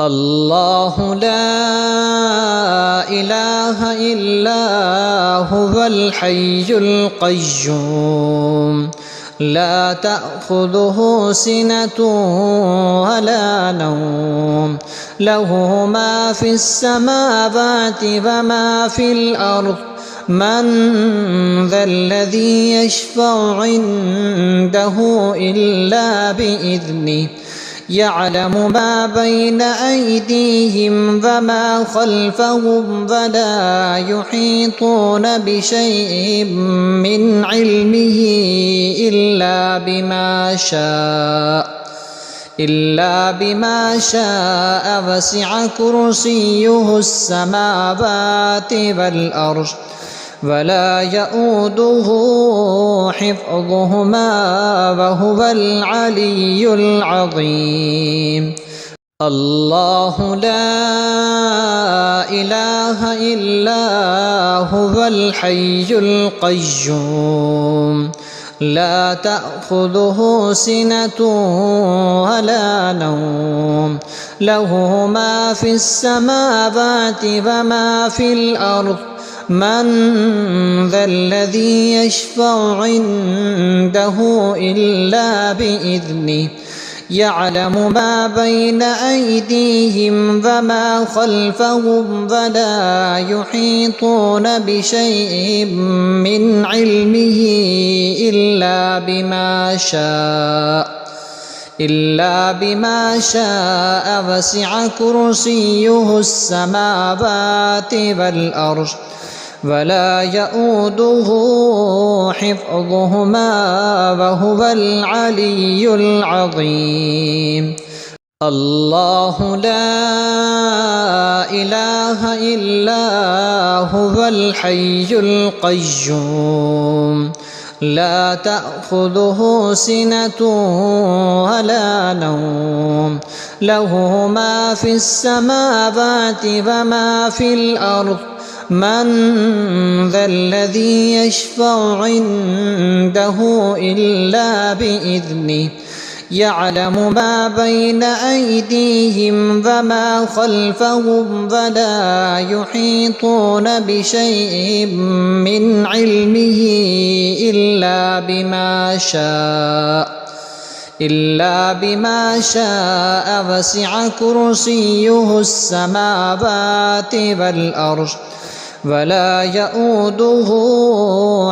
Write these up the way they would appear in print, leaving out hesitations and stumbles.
الله لا إله إلا هو الحي القيوم لا تأخذه سنة ولا نوم له ما في السماوات وما في الأرض من ذا الذي يشفع عنده إلا بإذنه يعلم ما بين أيديهم وما خلفهم ولا يحيطون بشيء من علمه إلا بما شاء وسع كرسيه السماوات والأرض ولا يؤوده حفظهما وهو العلي العظيم. الله لا إله إلا هو الحي القيوم لا تأخذه سنة ولا نوم له ما في السماوات وما في الأرض من ذا الذي يشفع عنده إلا بإذنه يعلم ما بين أيديهم وما خلفهم ولا يحيطون بشيء من علمه إلا بما شاء وسع كرسيه السماوات والأرض ولا يؤوده حفظهما وهو العلي العظيم. الله لا إله إلا هو الحي القيوم لا تأخذه سنة ولا نوم له ما في السماوات وما في الأرض من ذا الذي يشفع عنده إلا بإذنه يعلم ما بين أيديهم وما خلفهم ولا يحيطون بشيء من علمه إلا بما شاء وسع كرسيه السماوات والأرض ولا يؤوده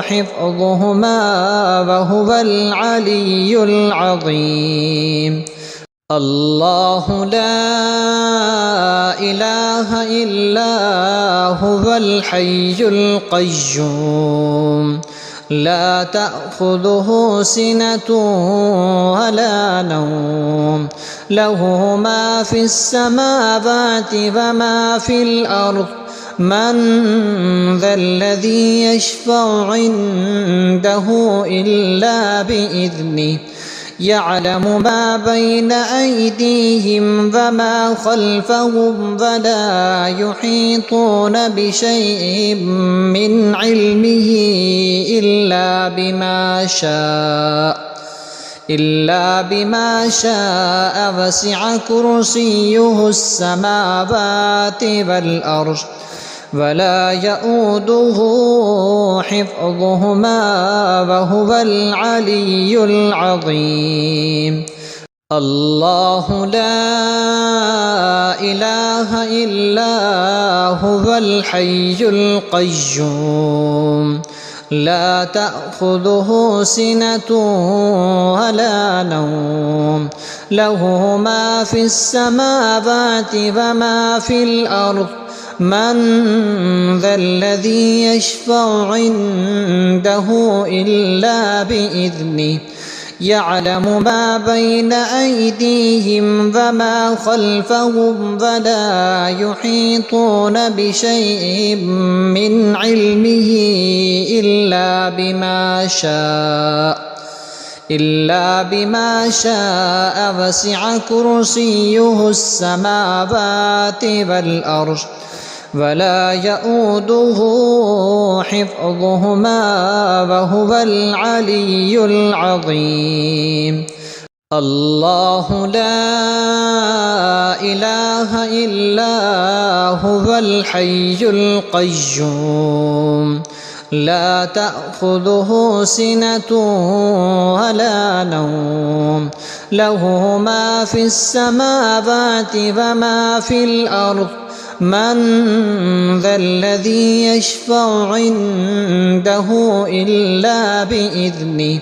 حفظهما وهو العلي العظيم. الله لا إله إلا هو الحي القيوم لا تأخذه سنة ولا نوم له ما في السماوات وما في الأرض من ذا الذي يشفع عنده إلا بإذنه يعلم ما بين أيديهم وما خلفهم ولا يحيطون بشيء من علمه إلا بما شاء وسع كرسيه السماوات والأرض ولا يؤوده حفظهما وهو العلي العظيم. الله لا إله إلا هو الحي القيوم لا تأخذه سنة ولا نوم له ما في السماوات وما في الأرض من ذا الذي يشفع عنده إلا بإذنه يعلم ما بين أيديهم وما خلفهم ولا يحيطون بشيء من علمه إلا بما شاء وسع كرسيه السماوات والأرض ولا يؤوده حفظهما وهو العلي العظيم. الله لا إله إلا هو الحي القيوم لا تأخذه سنة ولا نوم له ما في السماوات وما في الأرض من ذا الذي يشفع عنده إلا بإذنه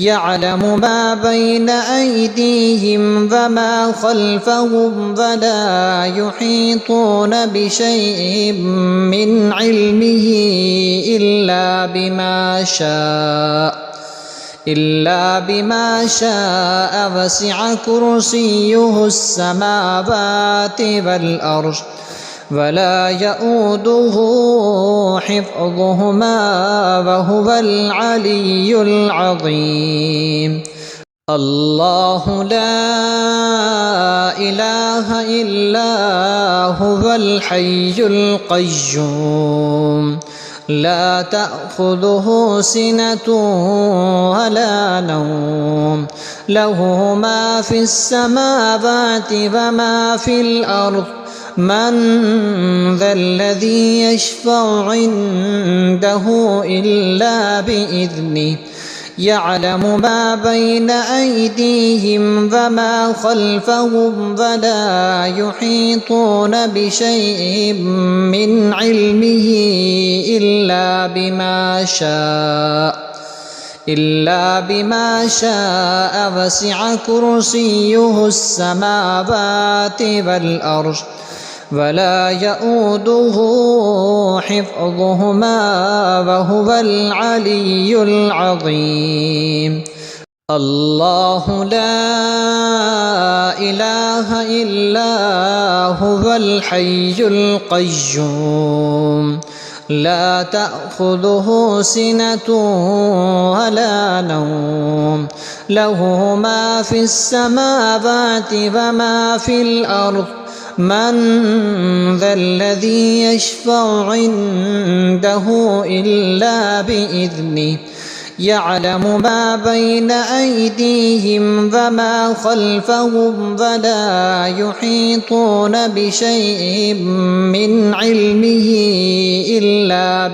يعلم ما بين أيديهم وما خلفهم ولا يحيطون بشيء من علمه إلا بما شاء وسع كرسيه السماوات والأرض ولا يؤوده حفظهما وهو العلي العظيم الله لا إله إلا هو الحي القيوم لا تأخذه سنة ولا نوم له ما في السماوات وما في الأرض من ذا الذي يشفع عنده إلا بإذنه يعلم ما بين أيديهم وما خلفهم ولا يحيطون بشيء من علمه إلا بما شاء وسع كرسيه السماوات والأرض ولا يؤوده حفظهما وهو العلي العظيم الله لا إله إلا هو الحي القيوم لا تأخذه سنة ولا نوم له ما في السماوات وما في الأرض من ذا الذي يشفع عنده إلا بإذنه يعلم ما بين أيديهم وما خلفهم ولا يحيطون بشيء من علمه إلا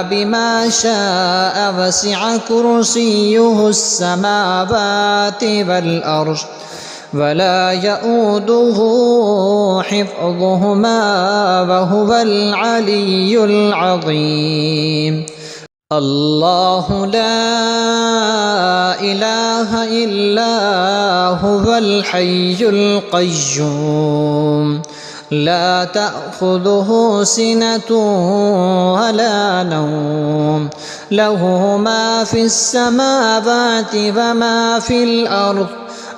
بما شاء وسع كرسيه السماوات والأرض ولا يؤوده حفظهما وهو العلي العظيم الله لا إله إلا هو الحي القيوم لا تأخذه سنة ولا نوم له ما في السماوات وما في الأرض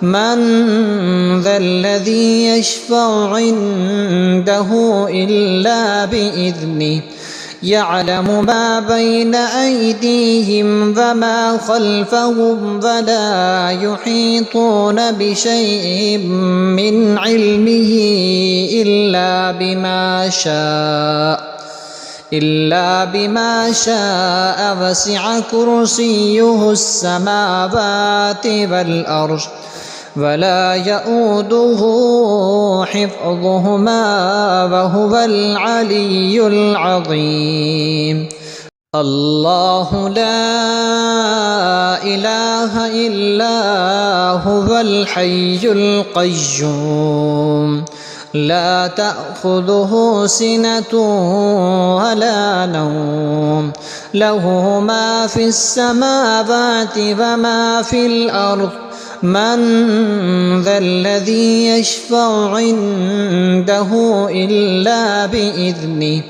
من ذا الذي يشفع عنده إلا بإذنه يعلم ما بين أيديهم وما خلفهم ولا يحيطون بشيء من علمه إلا بما شاء وسع كرسيه السماوات والأرض ولا يؤوده حفظهما وهو العلي العظيم الله لا إله إلا هو الحي القيوم لا تأخذه سنة ولا نوم له ما في السماوات وما في الأرض من ذا الذي يشفع عنده إلا بإذنه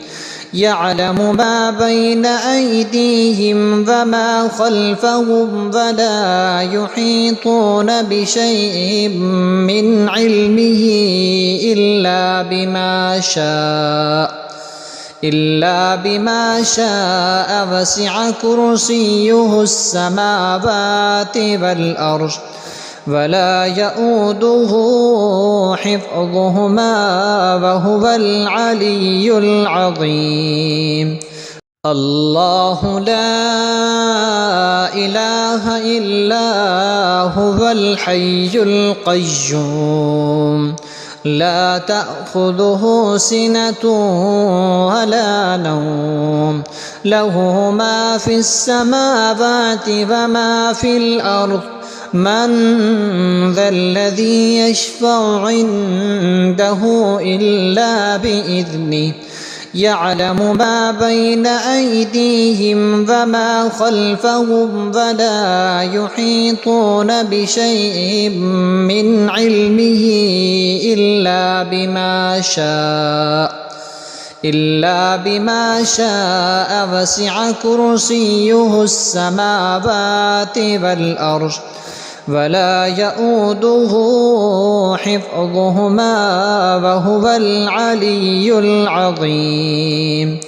يعلم ما بين أيديهم وما خلفهم ولا يحيطون بشيء من علمه إلا بما شاء وسع كرسيه السماوات والأرض ولا يؤوده حفظهما وهو العلي العظيم الله لا إله إلا هو الحي القيوم لا تأخذه سنة ولا نوم له ما في السماوات وما في الأرض من ذا الذي يشفع عنده إلا بإذنه يعلم ما بين أيديهم وما خلفهم ولا يحيطون بشيء من علمه إلا بما شاء وسع كرسيه السماوات والأرض ولا يؤوده حفظهما وهو العلي العظيم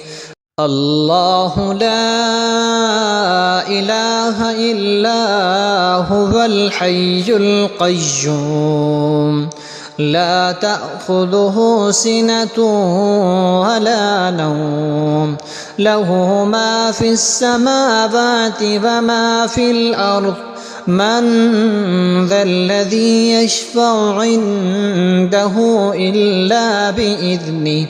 الله لا إله إلا هو الحي القيوم لا تأخذه سنة ولا نوم له ما في السماوات وما في الأرض من ذا الذي يشفع عنده إلا بإذنه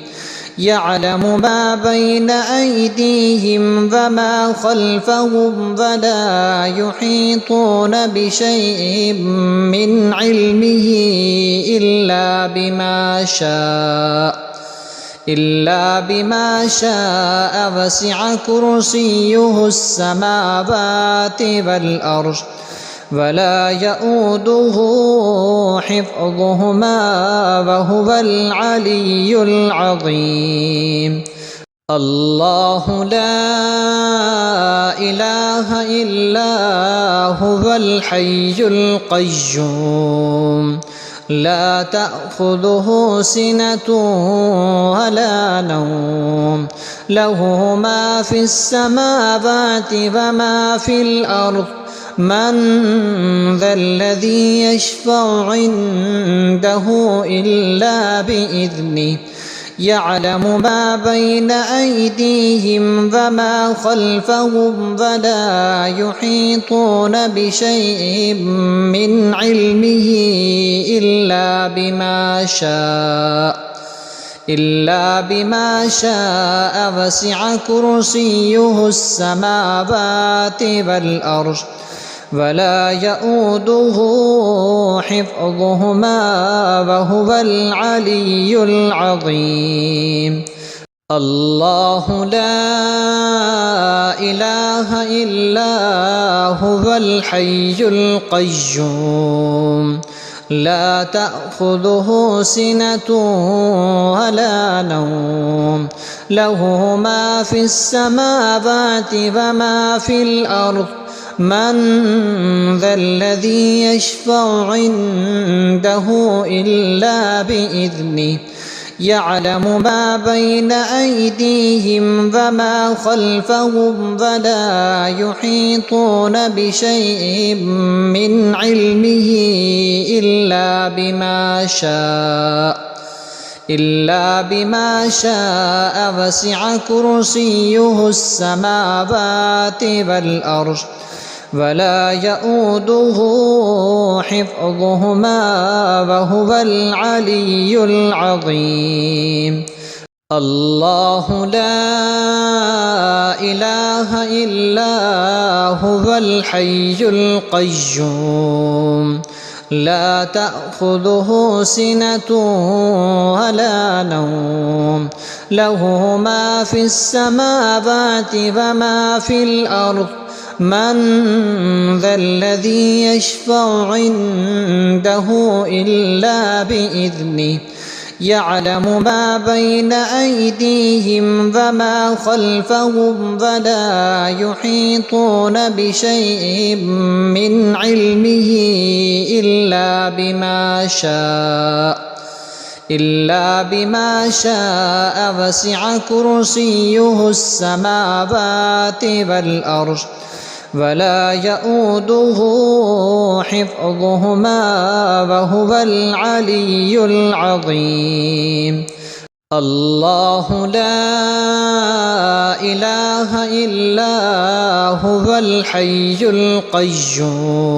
يعلم ما بين أيديهم وما خلفهم ولا يحيطون بشيء من علمه إلا بما شاء وسع كرسيه السماوات والأرض ولا يؤوده حفظهما وهو العلي العظيم الله لا إله إلا هو الحي القيوم لا تأخذه سنة ولا نوم له ما في السماوات وما في الأرض من ذا الذي يشفع عنده إلا بإذنه يعلم ما بين أيديهم وما خلفهم ولا يحيطون بشيء من علمه إلا بما شاء وسع كرسيه السماوات والأرض ولا يؤوده حفظهما وهو العلي العظيم الله لا إله إلا هو الحي القيوم لا تأخذه سنة ولا نوم له ما في السماوات وما في الأرض من ذا الذي يشفع عنده إلا بإذنه يعلم ما بين أيديهم وما خلفهم ولا يحيطون بشيء من علمه إلا بما شاء وسع كرسيه السماوات والأرض ولا يؤوده حفظهما وهو العلي العظيم الله لا إله إلا هو الحي القيوم لا تأخذه سنة ولا نوم له ما في السماوات وما في الأرض من ذا الذي يشفع عنده إلا بإذنه يعلم ما بين أيديهم وما خلفهم ولا يحيطون بشيء من علمه إلا بما شاء وسع كرسيه السماوات والأرض ولا يؤوده حفظهما وهو العلي العظيم الله لا إله إلا هو الحي القيوم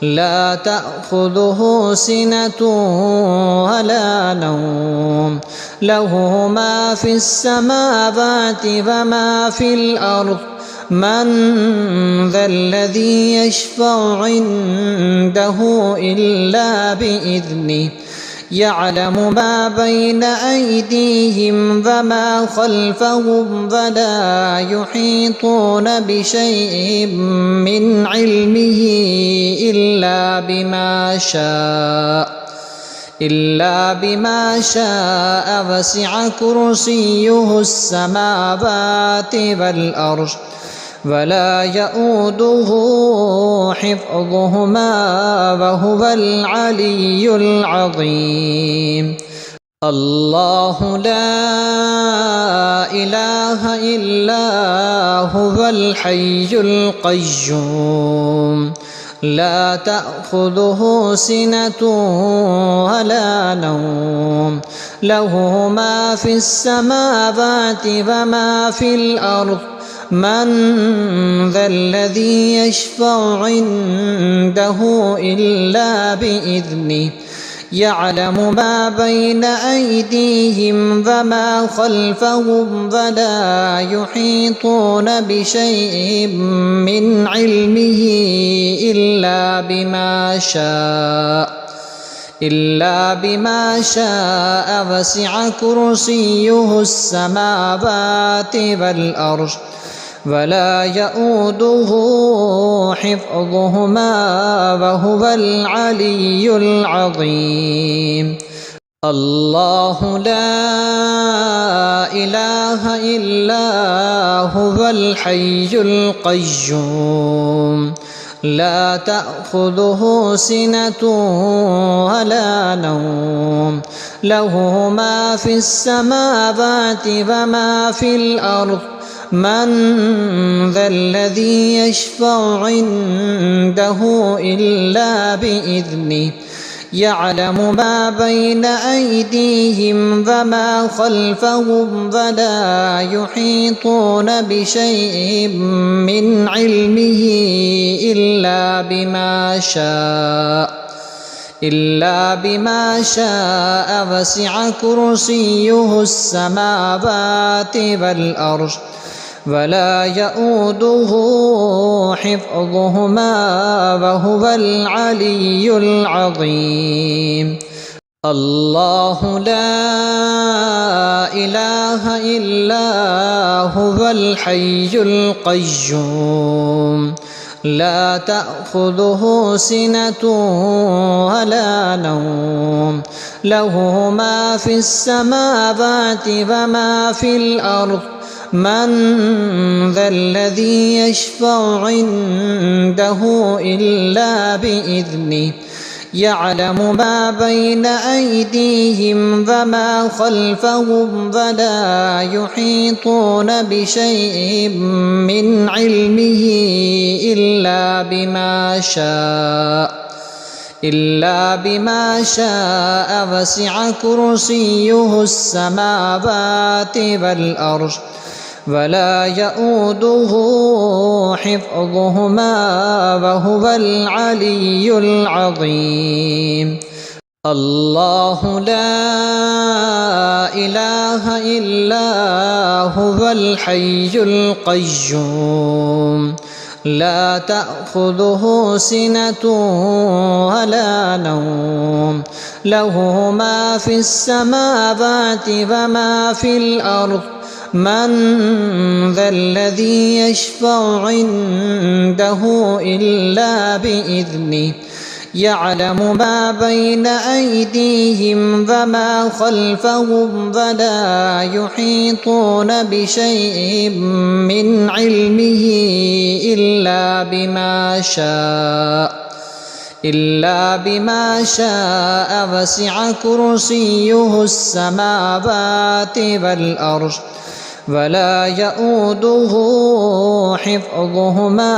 لا تأخذه سنة ولا نوم له ما في السماوات وما في الأرض من ذا الذي يشفع عنده إلا بإذنه يعلم ما بين أيديهم وما خلفهم ولا يحيطون بشيء من علمه إلا بما شاء وسع كرسيه السماوات والأرض ولا يؤوده حفظهما وهو العلي العظيم الله لا إله إلا هو الحي القيوم لا تأخذه سنة ولا نوم له ما في السماوات وما في الأرض من ذا الذي يشفع عنده إلا بإذنه يعلم ما بين أيديهم وما خلفهم ولا يحيطون بشيء من علمه إلا بما شاء وسع كرسيه السماوات والأرض ولا يؤوده حفظهما وهو العلي العظيم الله لا إله إلا هو الحي القيوم لا تأخذه سنة ولا نوم له ما في السماوات وما في الأرض من ذا الذي يشفع عنده إلا بإذنه يعلم ما بين أيديهم وما خلفهم ولا يحيطون بشيء من علمه إلا بما شاء وسع كرسيه السماوات والأرض ولا يؤوده حفظهما وهو العلي العظيم الله لا إله إلا هو الحي القيوم لا تأخذه سنة ولا نوم له ما في السماوات وما في الأرض من ذا الذي يشفع عنده إلا بإذنه يعلم ما بين أيديهم وما خلفهم ولا يحيطون بشيء من علمه إلا بما شاء وسع كرسيه السماوات والأرض ولا يؤوده حفظهما وهو العلي العظيم الله لا إله إلا هو الحي القيوم لا تأخذه سنة ولا نوم له ما في السماوات وما في الأرض من ذا الذي يشفع عنده إلا بإذنه يعلم ما بين أيديهم وما خلفهم ولا يحيطون بشيء من علمه إلا بما شاء وسع كرسيه السماوات والأرض ولا يؤوده حفظهما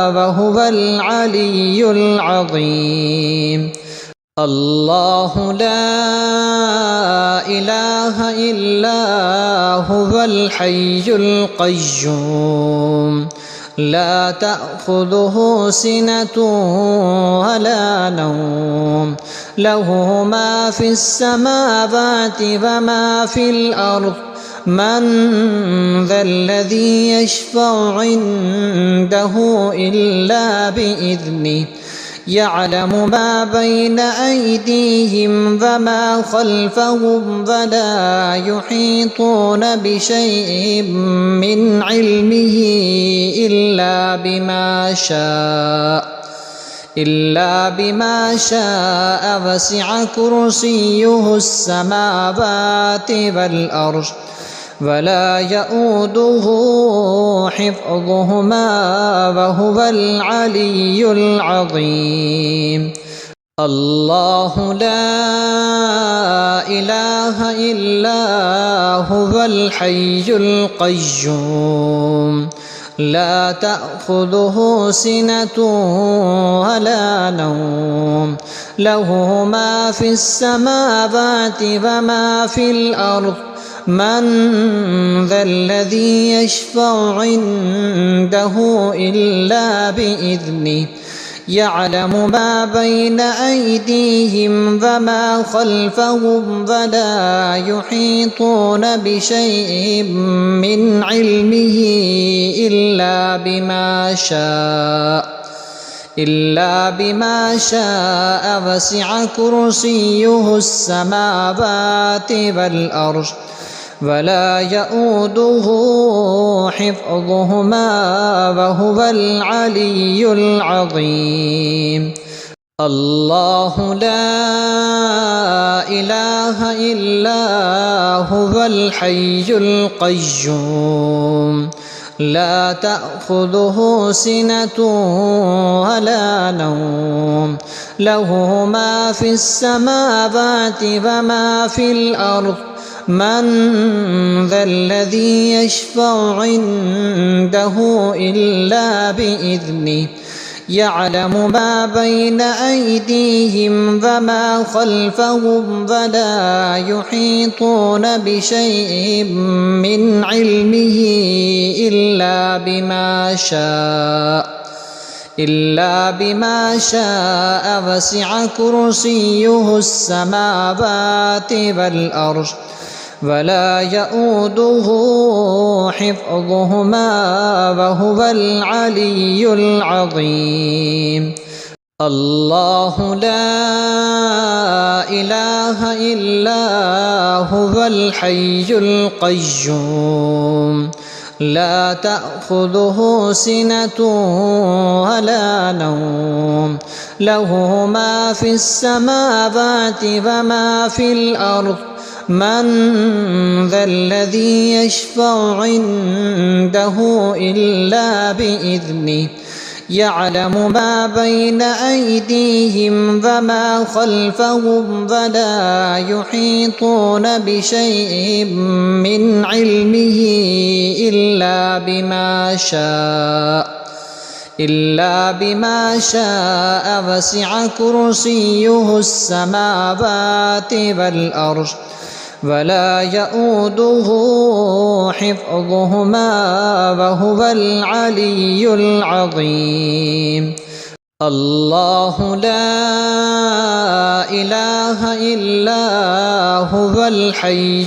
وهو العلي العظيم الله لا إله إلا هو الحي القيوم لا تأخذه سنة ولا نوم له ما في السماوات وما في الأرض من ذا الذي يشفع عنده إلا بإذنه يعلم ما بين أيديهم وما خلفهم ولا يحيطون بشيء من علمه إلا بما شاء وسع كرسيه السماوات والأرض ولا يؤوده حفظهما وهو العلي العظيم الله لا إله إلا هو الحي القيوم لا تأخذه سنة ولا نوم له ما في السماوات وما في الأرض من ذا الذي يشفع عنده إلا بإذنه يعلم ما بين أيديهم وما خلفهم ولا يحيطون بشيء من علمه إلا بما شاء وسع كرسيه السماوات والأرض ولا يؤوده حفظهما وهو العلي العظيم الله لا إله إلا هو الحي القيوم لا تأخذه سنة ولا نوم له ما في السماوات وما في الأرض من ذا الذي يشفع عنده إلا بإذنه يعلم ما بين أيديهم وما خلفهم ولا يحيطون بشيء من علمه إلا بما شاء وسع كرسيه السماوات والأرض ولا يؤوده حفظهما وهو العلي العظيم الله لا إله إلا هو الحي القيوم لا تأخذه سنة ولا نوم له ما في السماوات وما في الأرض من ذا الذي يشفع عنده إلا بإذنه يعلم ما بين أيديهم وما خلفهم ولا يحيطون بشيء من علمه إلا بما شاء وسع كرسيه السماوات والأرض ولا يؤوده حفظهما وهو العلي العظيم الله لا إله إلا هو الحي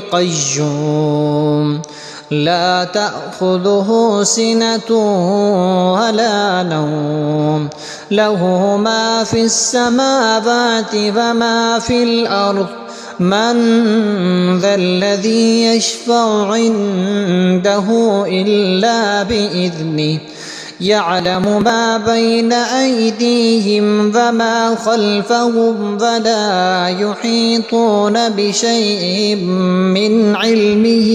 القيوم لا تأخذه سنة ولا نوم له ما في السماوات وما في الأرض من ذا الذي يشفع عنده إلا بإذنه يعلم ما بين أيديهم وما خلفهم ولا يحيطون بشيء من علمه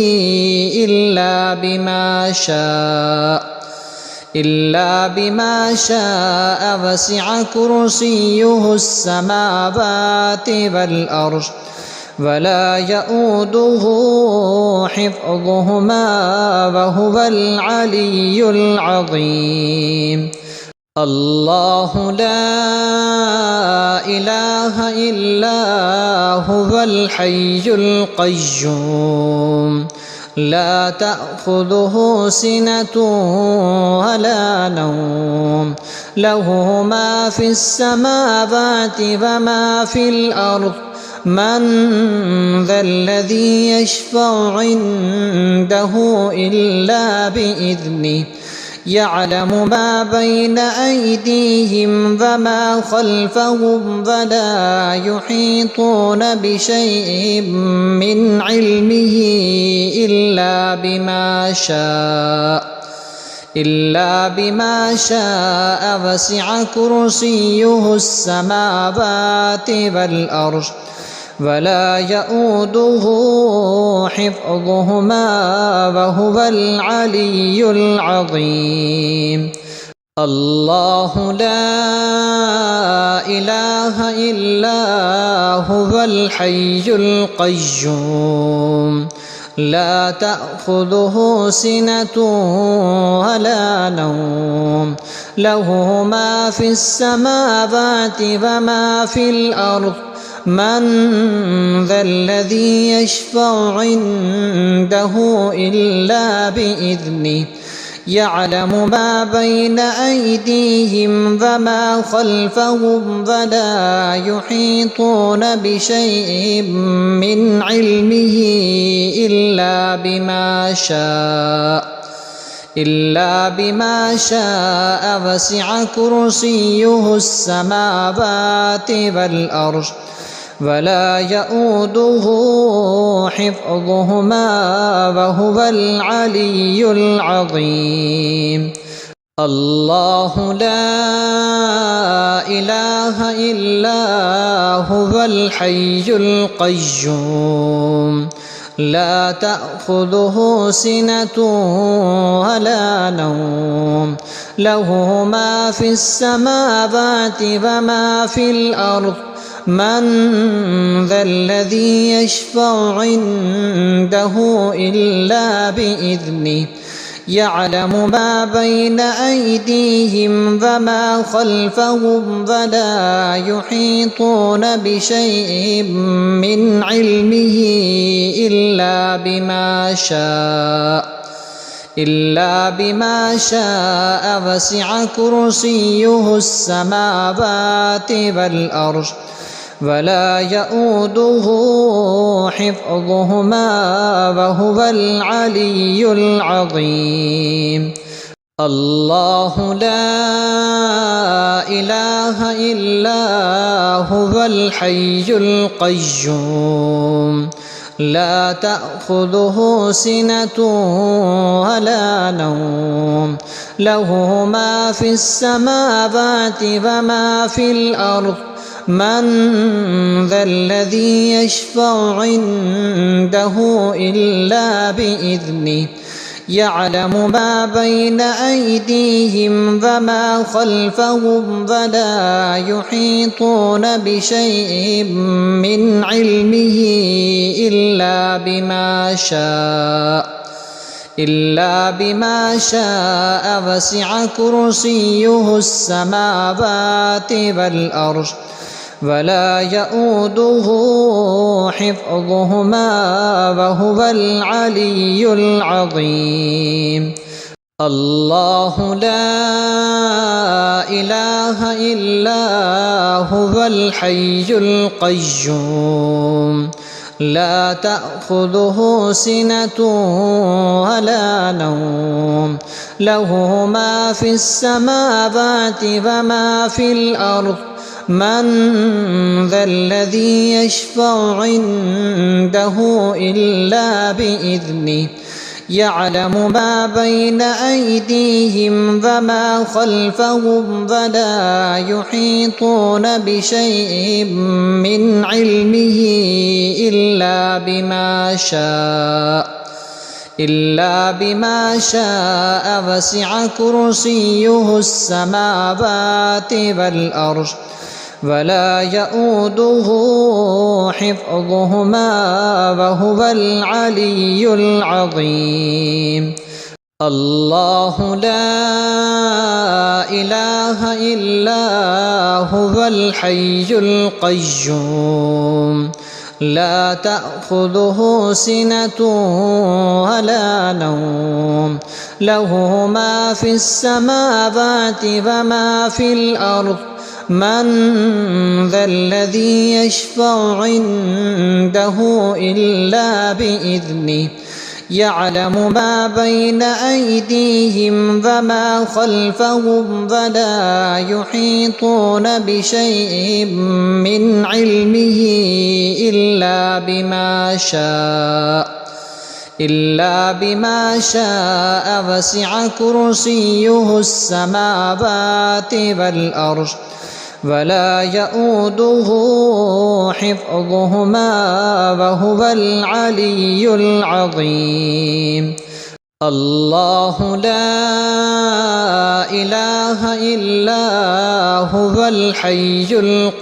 إلا بما شاء وسع كرسيه السماوات والأرض ولا يؤوده حفظهما وهو العلي العظيم الله لا إله إلا هو الحي القيوم لا تأخذه سنة ولا نوم له ما في السماوات وما في الأرض من ذا الذي يشفع عنده إلا بإذنه يعلم ما بين أيديهم وما خلفهم ولا يحيطون بشيء من علمه إلا بما شاء وسع كرسيه السماوات والأرض ولا يؤوده حفظهما وهو العلي العظيم الله لا إله إلا هو الحي القيوم لا تأخذه سنة ولا نوم له ما في السماوات وما في الأرض من ذا الذي يشفع عنده إلا بإذنه يعلم ما بين أيديهم وما خلفهم ولا يحيطون بشيء من علمه إلا بما شاء وسع كرسيه السماوات والأرض ولا يؤوده حفظهما وهو العلي العظيم الله لا إله إلا هو الحي القيوم لا تأخذه سنة ولا نوم له ما في السماوات وما في الأرض من ذا الذي يشفع عنده إلا بإذنه يعلم ما بين أيديهم وما خلفهم ولا يحيطون بشيء من علمه إلا بما شاء وسع كرسيه السماوات والأرض ولا يؤوده حفظهما وهو العلي العظيم الله لا إله إلا هو الحي القيوم لا تأخذه سنة ولا نوم له ما في السماوات وما في الأرض من ذا الذي يشفع عنده إلا بإذنه يعلم ما بين أيديهم وما خلفهم ولا يحيطون بشيء من علمه إلا بما شاء وسع كرسيه السماوات والأرض ولا يؤوده حفظهما وهو العلي العظيم الله لا إله إلا هو الحي القيوم لا تأخذه سنة ولا نوم له ما في السماوات وما في الأرض من ذا الذي يشفع عنده إلا بإذنه يعلم ما بين أيديهم وما خلفهم ولا يحيطون بشيء من علمه إلا بما شاء وسع كرسيه السماوات والأرض ولا يؤوده حفظهما وهو العلي العظيم الله لا إله إلا هو الحي القيوم لا تأخذه سنة ولا نوم له ما في السماوات وما في الأرض من ذا الذي يشفع عنده إلا بإذنه يعلم ما بين أيديهم وما خلفهم ولا يحيطون بشيء من علمه إلا بما شاء وسع كرسيه السماوات والأرض ولا يؤوده حفظهما وهو العلي العظيم الله لا إله إلا هو الحي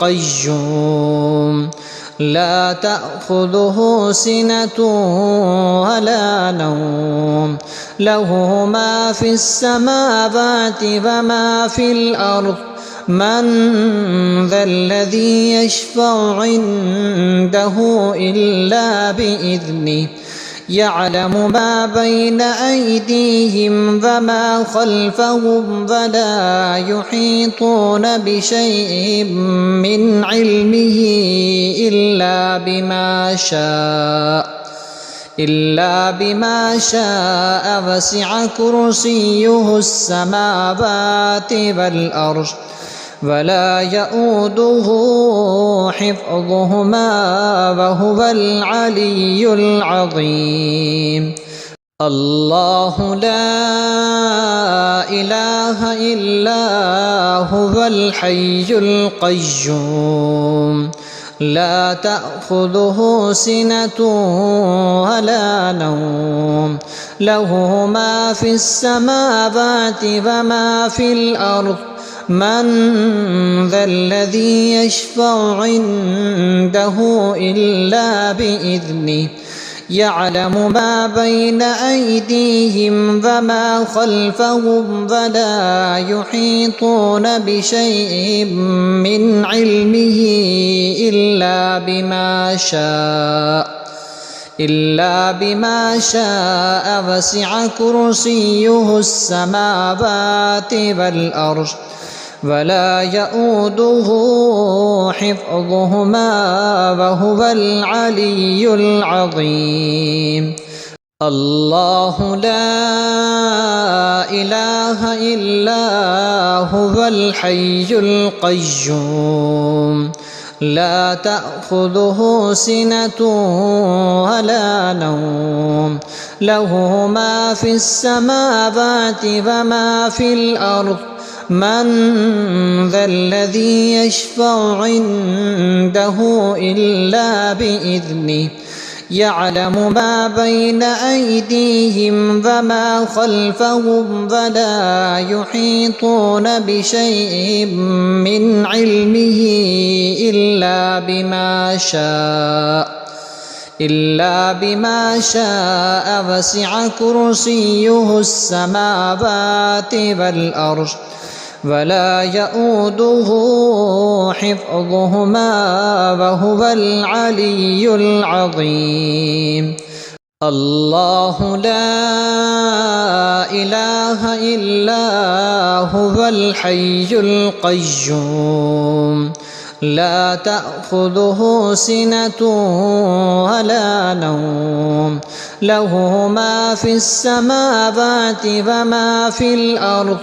القيوم لا تأخذه سنة ولا نوم له ما في السماوات وما في الأرض من ذا الذي يشفع عنده إلا بإذنه يعلم ما بين أيديهم وما خلفهم ولا يحيطون بشيء من علمه إلا بما شاء وسع كرسيه السماوات والأرض ولا يؤوده حفظهما وهو العلي العظيم الله لا إله إلا هو الحي القيوم لا تأخذه سنة ولا نوم له ما في السماوات وما في الأرض من ذا الذي يشفع عنده إلا بإذنه يعلم ما بين أيديهم وما خلفهم ولا يحيطون بشيء من علمه إلا بما شاء وسع كرسيه السماوات والأرض ولا يؤوده حفظهما وهو العلي العظيم الله لا إله إلا هو الحي القيوم لا تأخذه سنة ولا نوم له ما في السماوات وما في الأرض من ذا الذي يشفع عنده إلا بإذنه يعلم ما بين أيديهم وما خلفهم ولا يحيطون بشيء من علمه إلا بما شاء وسع كرسيه السماوات والأرض ولا يؤوده حفظهما وهو العلي العظيم الله لا إله إلا هو الحي القيوم لا تأخذه سنة ولا نوم له ما في السماوات وما في الأرض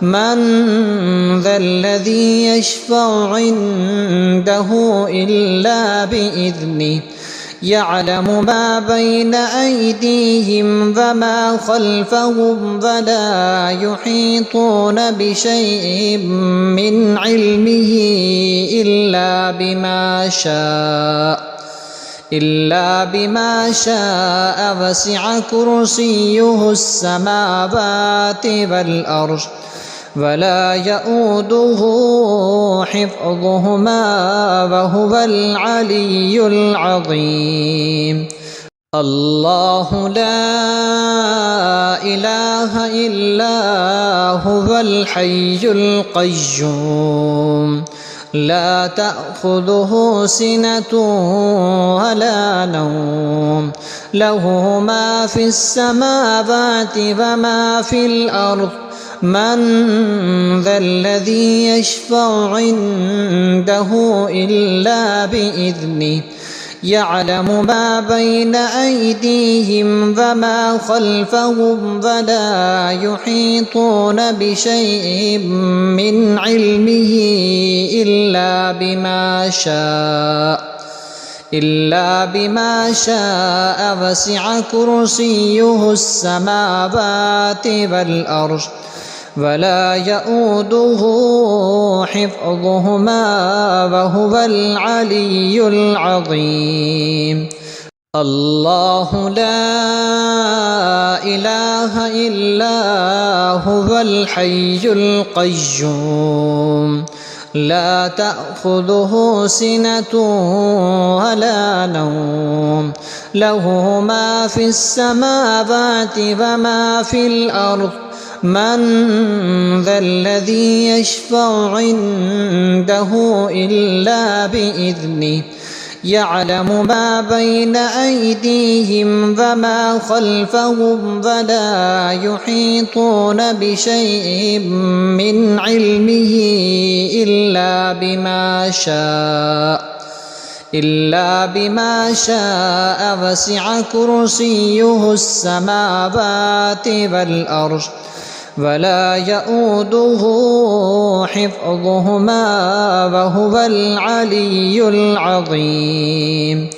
من ذا الذي يشفع عنده إلا بإذنه يعلم ما بين أيديهم وما خلفهم ولا يحيطون بشيء من علمه إلا بما شاء وسع كرسيه السماوات والأرض ولا يؤوده حفظهما وهو العلي العظيم الله لا إله إلا هو الحي القيوم لا تأخذه سنة ولا نوم له ما في السماوات وما في الأرض من ذا الذي يشفع عنده إلا بإذنه يعلم ما بين أيديهم وما خلفهم ولا يحيطون بشيء من علمه إلا بما شاء وسع كرسيه السماوات والأرض ولا يؤوده حفظهما وهو العلي العظيم الله لا إله إلا هو الحي القيوم لا تأخذه سنة ولا نوم له ما في السماوات وما في الأرض من ذا الذي يشفع عنده إلا بإذنه يعلم ما بين أيديهم وما خلفهم ولا يحيطون بشيء من علمه إلا بما شاء وسع كرسيه السماوات والأرض ولا يؤوده حفظهما وهو العلي العظيم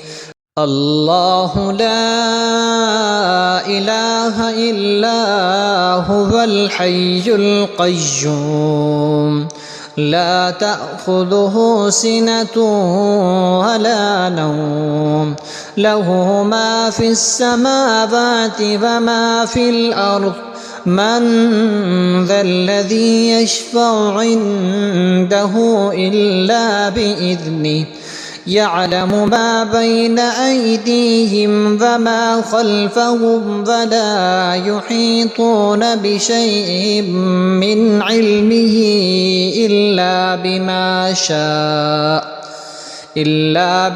الله لا إله إلا هو الحي القيوم لا تأخذه سنة ولا نوم له ما في السماوات وما في الأرض من ذا الذي يشفع عنده إلا بإذنه يعلم ما بين أيديهم وما خلفهم ولا يحيطون بشيء من علمه إلا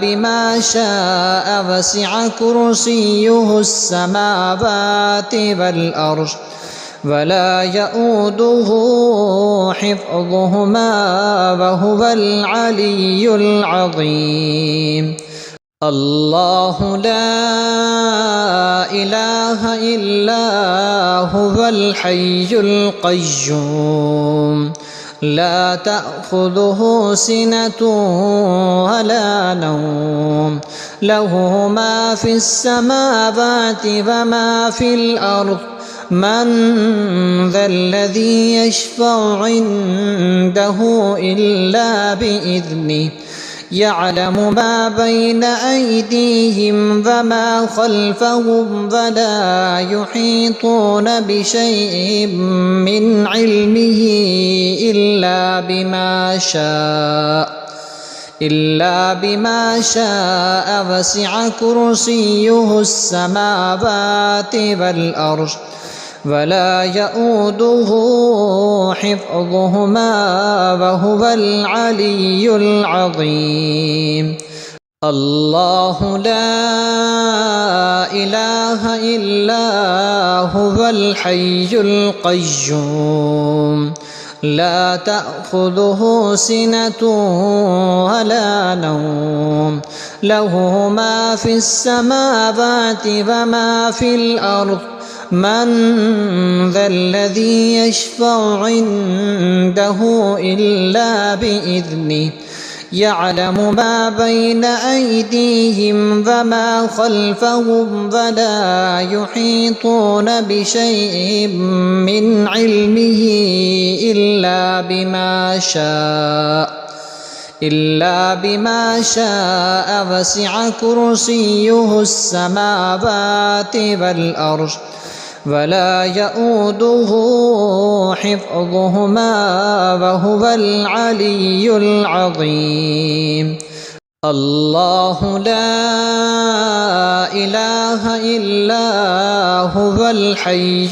بما شاء وسع كرسيه السماوات والأرض ولا يؤوده حفظهما وهو العلي العظيم الله لا إله إلا هو الحي القيوم لا تأخذه سنة ولا نوم له ما في السماوات وما في الأرض من ذا الذي يشفع عنده إلا بإذنه يعلم ما بين أيديهم وما خلفهم ولا يحيطون بشيء من علمه إلا بما شاء وسع كرسيه السماوات والأرض ولا يؤوده حفظهما وهو العلي العظيم الله لا إله إلا هو الحي القيوم لا تأخذه سنة ولا نوم له ما في السماوات وما في الأرض من ذا الذي يشفع عنده إلا بإذنه يعلم ما بين أيديهم وما خلفهم ولا يحيطون بشيء من علمه إلا بما شاء وسع كرسيه السماوات والأرض ولا يؤوده حفظهما وهو العلي العظيم الله لا إله إلا هو الحي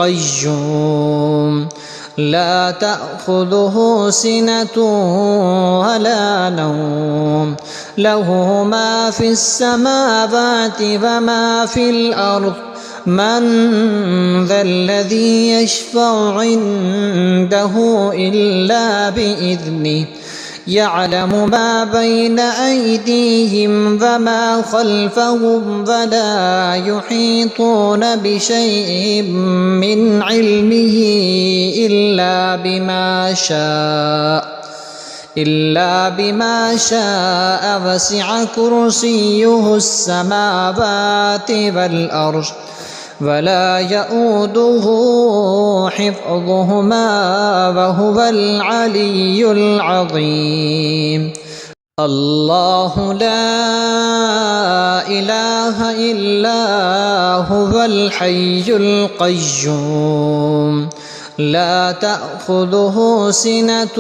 القيوم لا تأخذه سنة ولا نوم له ما في السماوات وما في الأرض من ذا الذي يشفع عنده إلا بإذنه يعلم ما بين أيديهم وما خلفهم ولا يحيطون بشيء من علمه إلا بما شاء وسع كرسيه السماوات والأرض ولا يؤوده حفظهما وهو العلي العظيم الله لا إله إلا هو الحي القيوم لا تأخذه سنة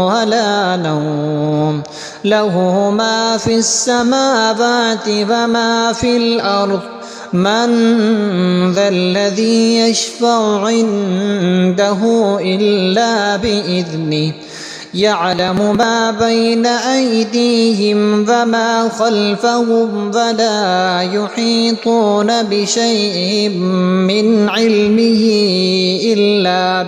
ولا نوم له ما في السماوات وما في الأرض من ذا الذي يشفع عنده إلا بإذنه يعلم ما بين أيديهم وما خلفهم ولا يحيطون بشيء من علمه إلا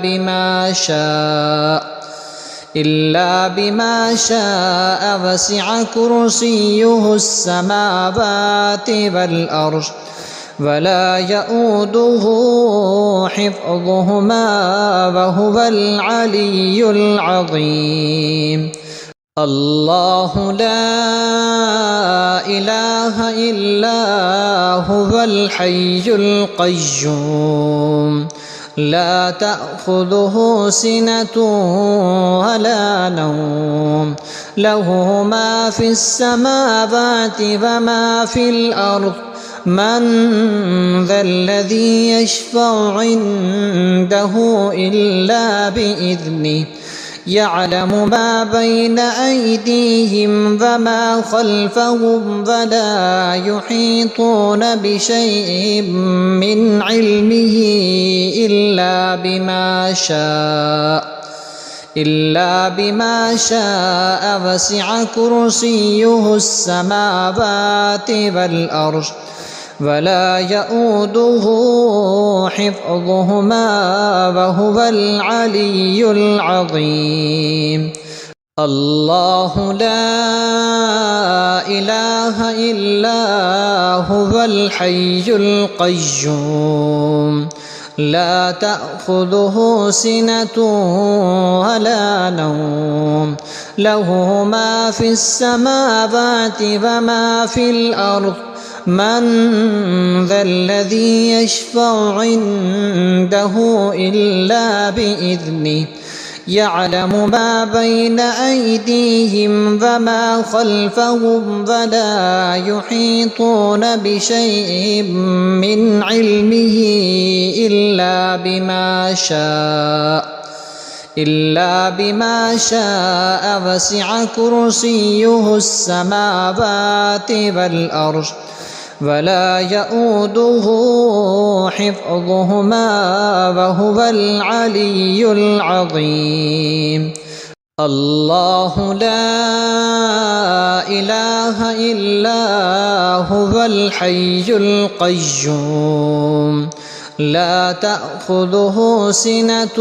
بما شاء وسع كرسيه السماوات والأرض ولا يؤوده حفظهما وهو العلي العظيم الله لا إله إلا هو الحي القيوم لا تأخذه سنة ولا نوم له ما في السماوات وما في الأرض من ذا الذي يشفع عنده إلا بإذنه يعلم ما بين أيديهم وما خلفهم ولا يحيطون بشيء من علمه إلا بما شاء وسع كرسيه السماوات والأرض ولا يؤوده حفظهما وهو العلي العظيم الله لا إله إلا هو الحي القيوم لا تأخذه سنة ولا نوم له ما في السماوات وما في الأرض من ذا الذي يشفع عنده إلا بإذنه يعلم ما بين أيديهم وما خلفهم ولا يحيطون بشيء من علمه إلا بما شاء وسع كرسيه السماوات والأرض ولا يؤوده حفظهما وهو العلي العظيم الله لا إله إلا هو الحي القيوم لا تأخذه سنة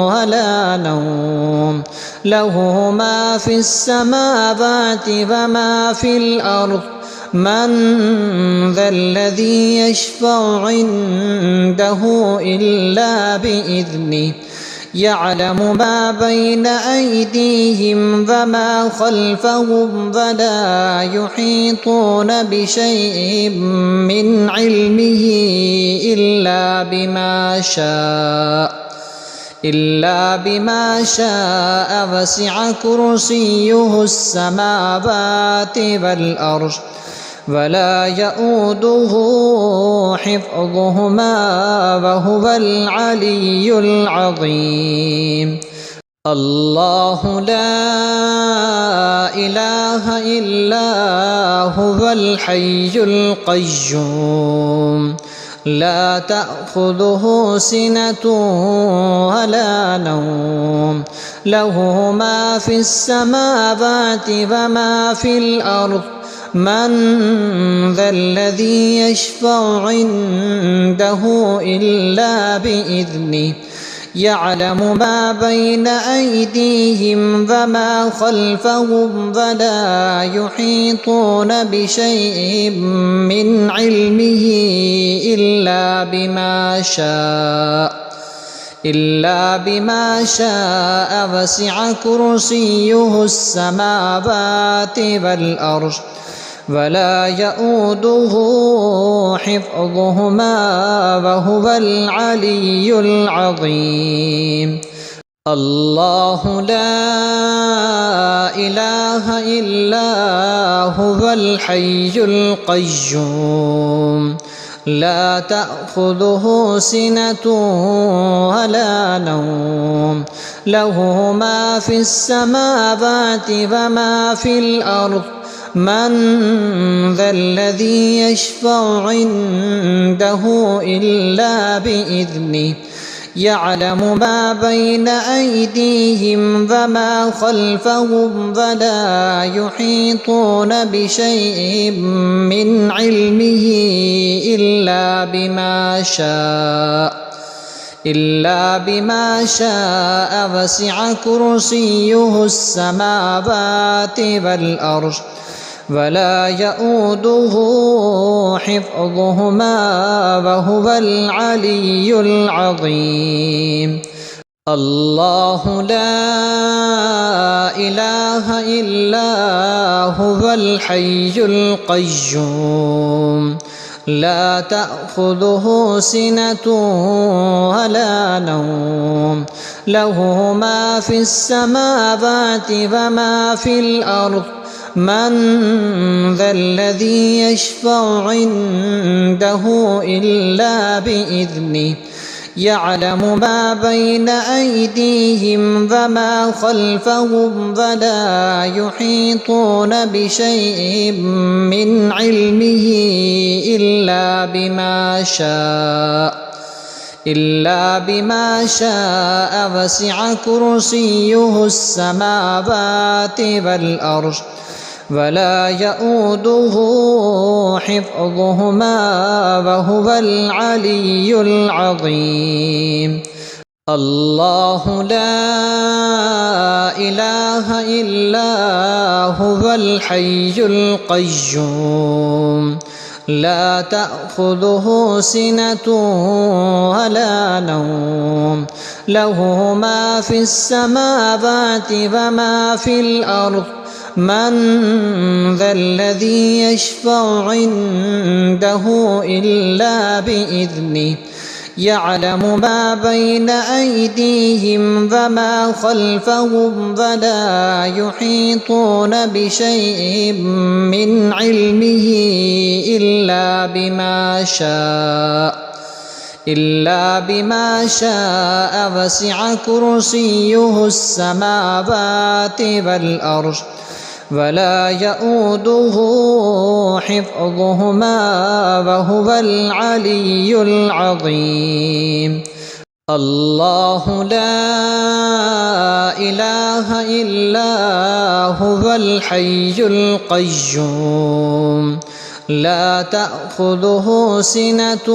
ولا نوم له ما في السماوات وما في الأرض من ذا الذي يشفع عنده إلا بإذنه يعلم ما بين أيديهم وما خلفهم ولا يحيطون بشيء من علمه إلا بما شاء وسع كرسيه السماوات والأرض ولا يؤوده حفظهما وهو العلي العظيم الله لا إله إلا هو الحي القيوم لا تأخذه سنة ولا نوم له ما في السماوات وما في الأرض من ذا الذي يشفع عنده إلا بإذنه يعلم ما بين أيديهم وما خلفهم ولا يحيطون بشيء من علمه إلا بما شاء وسع كرسيه السماوات والأرض ولا يؤوده حفظهما وهو العلي العظيم. الله لا إله إلا هو الحي القيوم لا تأخذه سنة ولا نوم له ما في السماوات وما في الأرض من ذا الذي يشفع عنده إلا بإذنه يعلم ما بين أيديهم وما خلفهم ولا يحيطون بشيء من علمه إلا بما شاء وسع كرسيه السماوات والأرض ولا يؤوده حفظهما وهو العلي العظيم. الله لا إله إلا هو الحي القيوم لا تأخذه سنة ولا نوم له ما في السماوات وما في الأرض من ذا الذي يشفع عنده إلا بإذنه يعلم ما بين أيديهم وما خلفهم ولا يحيطون بشيء من علمه إلا بما شاء وسع كرسيه السماوات والأرض ولا يؤوده حفظهما وهو العلي العظيم. الله لا إله إلا هو الحي القيوم لا تأخذه سنة ولا نوم له ما في السماوات وما في الأرض من ذا الذي يشفع عنده إلا بإذنه يعلم ما بين أيديهم وما خلفهم ولا يحيطون بشيء من علمه إلا بما شاء وسع كرسيه السماوات والأرض ولا يؤوده حفظهما وهو العلي العظيم. الله لا إله إلا هو الحي القيوم لا تأخذه سنة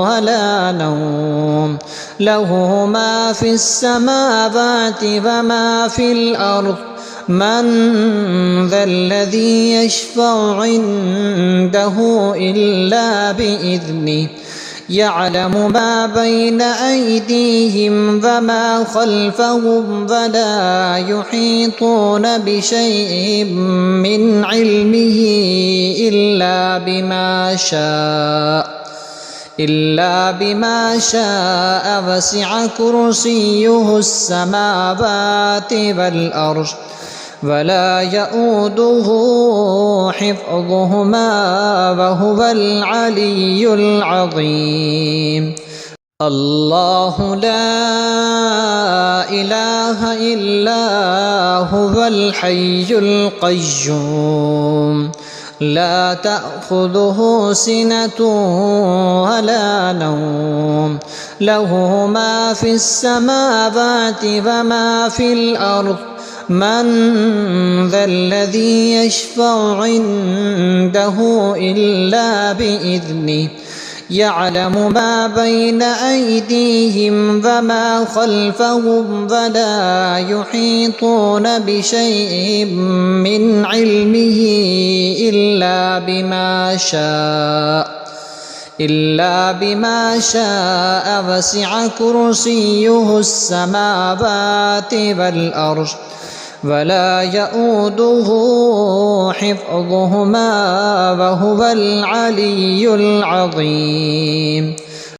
ولا نوم له ما في السماوات وما في الأرض من ذا الذي يشفع عنده إلا بإذنه يعلم ما بين أيديهم وما خلفهم ولا يحيطون بشيء من علمه إلا بما شاء وسع كرسيه السماوات والأرض ولا يؤوده حفظهما وهو العلي العظيم. الله لا إله إلا هو الحي القيوم لا تأخذه سنة ولا نوم له ما في السماوات وما في الأرض من ذا الذي يشفع عنده إلا بإذنه يعلم ما بين أيديهم وما خلفهم ولا يحيطون بشيء من علمه إلا بما شاء وسع كرسيه السماوات والأرض ولا يؤوده حفظهما وهو العلي العظيم